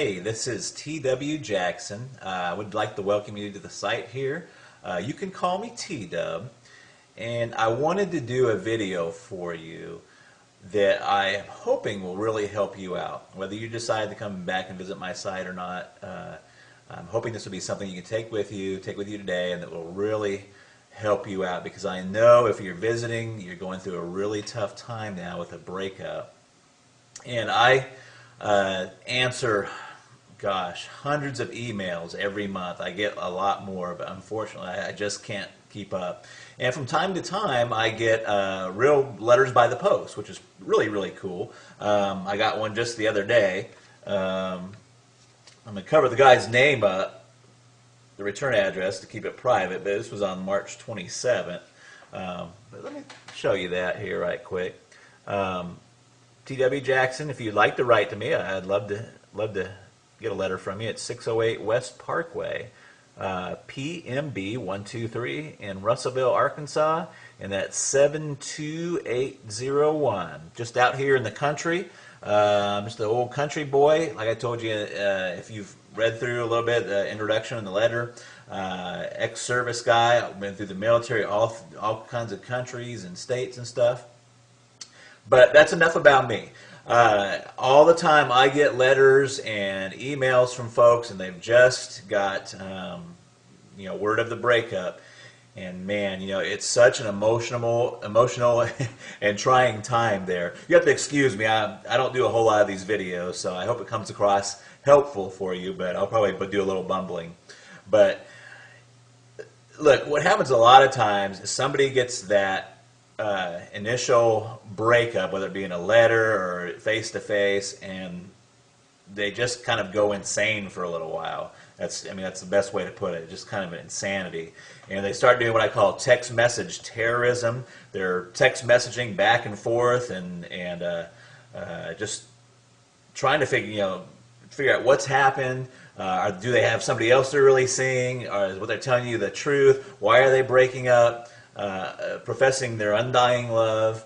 Hey, this is T.W. Jackson. I would like to welcome you to the site here. You can call me T-Dub, and I wanted to do a video for you that I am hoping will really help you out. Whether you decide to come back and visit my site or not, I'm hoping this will be something you can take with you today, and that will really help you out, because I know if you're visiting, you're going through a really tough time now with a breakup. And I answer, gosh, hundreds of emails every month. I get a lot more, but unfortunately I just can't keep up. And from time to time I get real letters by the post, which is really, really cool. I got one just the other day. I'm going to cover the guy's name up, the return address, to keep it private, but this was on March 27th. But let me show you that here right quick. T.W. Jackson, if you'd like to write to me, I'd love to get a letter from you. It's 608 West Parkway, PMB 123 in Russellville, Arkansas, and that's 72801. Just out here in the country. Just an old country boy. Like I told you, if you've read through a little bit the introduction and the letter, ex-service guy. I've been through the military, all kinds of countries and states and stuff. But that's enough about me. All the time I get letters and emails from folks, and they've just got word of the breakup. And man, it's such an emotional and trying time there. You have to excuse me. I don't do a whole lot of these videos, so I hope it comes across helpful for you, but I'll probably do a little bumbling. But look, what happens a lot of times is somebody gets that initial breakup, whether it be in a letter or face-to-face, and they just kind of go insane for a little while. That's the best way to put it, just kind of an insanity. And they start doing what I call text message terrorism. They're text messaging back and forth and just trying to figure out what's happened. Do they have somebody else they're really seeing? Or is what they're telling you the truth? Why are they breaking up? Professing their undying love.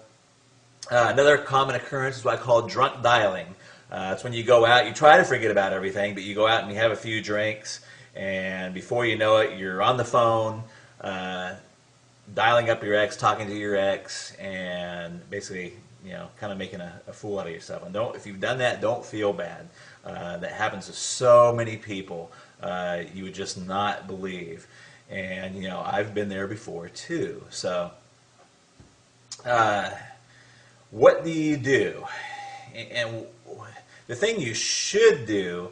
Another common occurrence is what I call drunk dialing. It's when you go out, you try to forget about everything, but you go out and you have a few drinks, and before you know it, you're on the phone, dialing up your ex, talking to your ex, and basically, kind of making a fool out of yourself. And if you've done that, don't feel bad. That happens to so many people. You would just not believe. And I've been there before too. So what do you do? And the thing you should do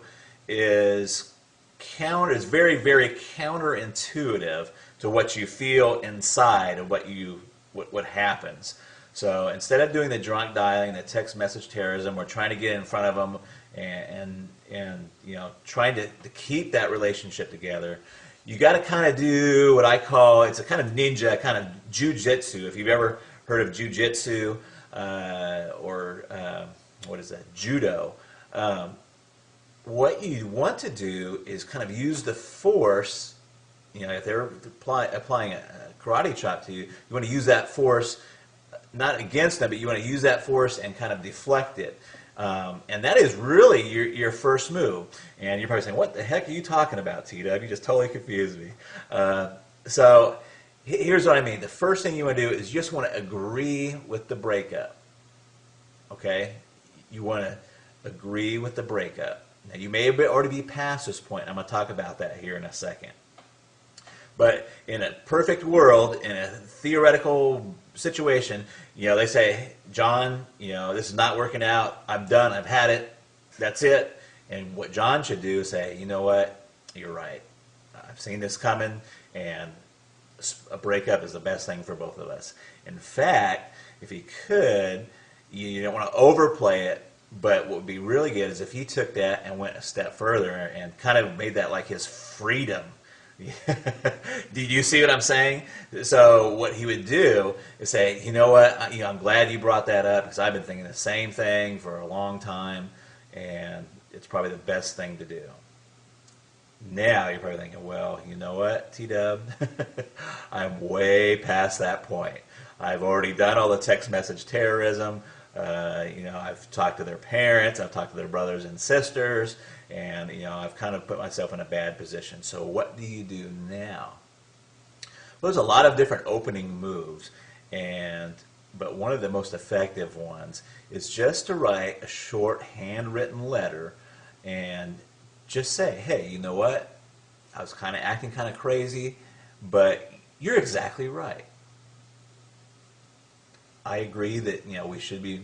is very, very counterintuitive to what you feel inside of what happens. So instead of doing the drunk dialing, the text message terrorism, we're trying to get in front of them and trying to keep that relationship together. You got to kind of do what I call, it's a kind of ninja, kind of jujitsu. If you've ever heard of jujitsu or what is that, judo, what you want to do is kind of use the force. If they're applying a karate chop to you, you want to use that force not against them, but you want to use that force and kind of deflect it. And that is really your first move. And you're probably saying, what the heck are you talking about, T-Dub? You just totally confused me. So here's what I mean. The first thing you want to do is you just want to agree with the breakup. Okay? You want to agree with the breakup. Now, you may already be past this point. I'm going to talk about that here in a second. But in a perfect world, in a theoretical situation, they say, John, this is not working out. I'm done. I've had it. That's it. And what John should do is say, you know what? You're right. I've seen this coming, and a breakup is the best thing for both of us. In fact, if he could, you don't want to overplay it, but what would be really good is if he took that and went a step further and kind of made that like his freedom. Did you see what I'm saying? So what he would do is say, you know what, I'm glad you brought that up, because I've been thinking the same thing for a long time, and it's probably the best thing to do. Now you're probably thinking, well, you know what, T-Dub, I'm way past that point. I've already done all the text message terrorism. I've talked to their parents, I've talked to their brothers and sisters, and I've kind of put myself in a bad position. So what do you do now? Well, there's a lot of different opening moves, but one of the most effective ones is just to write a short handwritten letter and just say, hey, you know what? I was kind of acting kind of crazy, but you're exactly right. I agree that we should be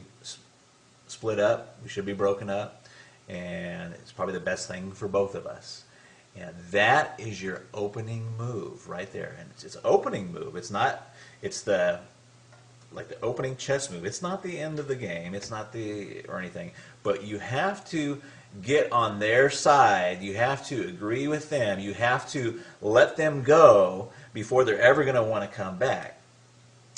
split up, we should be broken up, and it's probably the best thing for both of us. And that is your opening move right there. And it's an opening move. It's not. It's like the opening chess move. It's not the end of the game. It's not or anything. But you have to get on their side. You have to agree with them. You have to let them go before they're ever going to want to come back.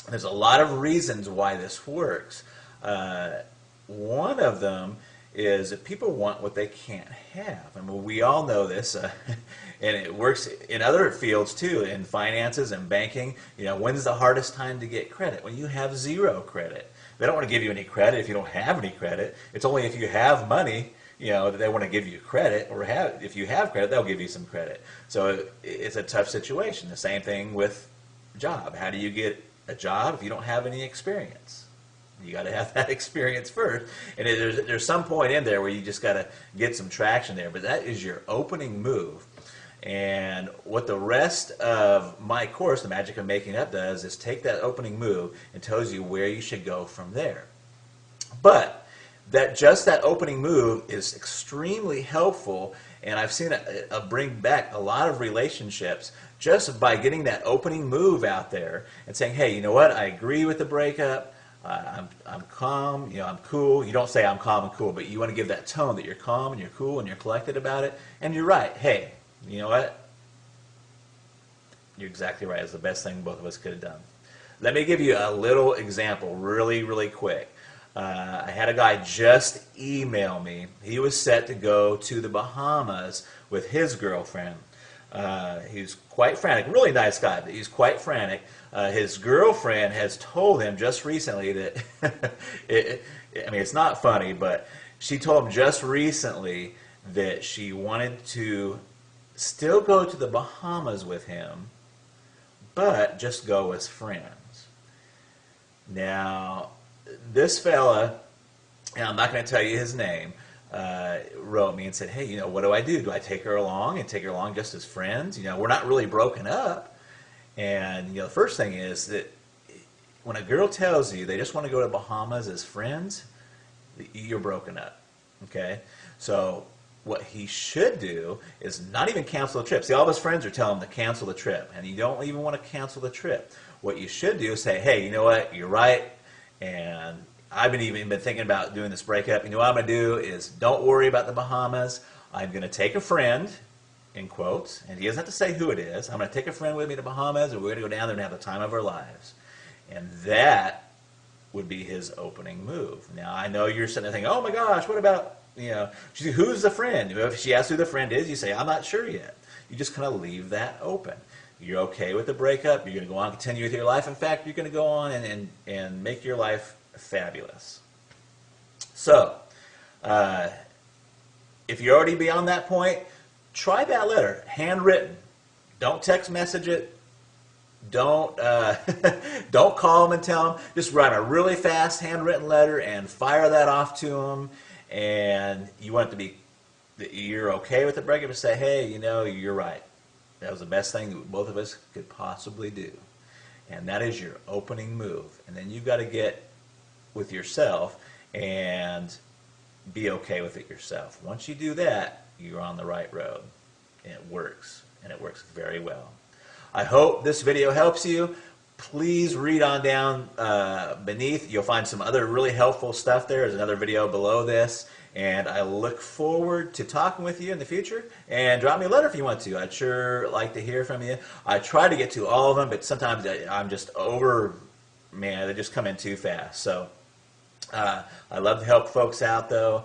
There's a lot of reasons why this works. One of them is that people want what they can't have. I mean, we all know this, and it works in other fields too, in finances and banking. When's the hardest time to get credit? When you have zero credit. They don't want to give you any credit if you don't have any credit. It's only if you have money, that they want to give you credit, or if you have credit, they'll give you some credit. So it's a tough situation. The same thing with job. How do you get a job if you don't have any experience? You got to have that experience first, and there's some point in there where you just got to get some traction there. But that is your opening move, and what the rest of my course, The Magic of Making Up, does is take that opening move and tells you where you should go from there. But that opening move is extremely helpful, and I've seen it bring back a lot of relationships just by getting that opening move out there and saying, hey, you know what? I agree with the breakup. I'm calm, I'm cool. You don't say I'm calm and cool, but you want to give that tone that you're calm and you're cool and you're collected about it. And you're right. Hey, you know what? You're exactly right. It's the best thing both of us could have done. Let me give you a little example really, really quick. I had a guy just email me. He was set to go to the Bahamas with his girlfriend. He's quite frantic. Really nice guy, but he's quite frantic. His girlfriend has told him just recently that, it's not funny, but she told him just recently that she wanted to still go to the Bahamas with him, but just go as friends. Now, this fella, and I'm not going to tell you his name, wrote me and said, hey, what do I do? Do I take her along and take her along just as friends? We're not really broken up. And the first thing is that when a girl tells you they just want to go to Bahamas as friends, you're broken up. Okay? So what he should do is not even cancel the trip. See, all of his friends are telling him to cancel the trip, and you don't even want to cancel the trip. What you should do is say, hey, you know what? You're right, and I've even been thinking about doing this breakup. What I'm going to do is don't worry about the Bahamas. I'm going to take a friend, in quotes, and he doesn't have to say who it is. I'm going to take a friend with me to Bahamas, and we're going to go down there and have the time of our lives. And that would be his opening move. Now, I know you're sitting there thinking, oh my gosh, what about, who's the friend? If she asks who the friend is, you say, I'm not sure yet. You just kind of leave that open. You're okay with the breakup. You're going to go on and continue with your life. In fact, you're going to go on and make your life fabulous. So, if you're already beyond that point, try that letter, handwritten. Don't text message it. Don't don't call them and tell them. Just write a really fast handwritten letter and fire that off to them. And you want it to be that you're okay with the breakup and say, hey, you're right. That was the best thing that both of us could possibly do. And that is your opening move. And then you've got to get with yourself and be okay with it yourself. Once you do that, you're on the right road. And it works. And it works very well. I hope this video helps you. Please read on down beneath. You'll find some other really helpful stuff there. There's another video below this. And I look forward to talking with you in the future. And drop me a letter if you want to. I'd sure like to hear from you. I try to get to all of them, but sometimes I'm just they just come in too fast. So I love to help folks out, though.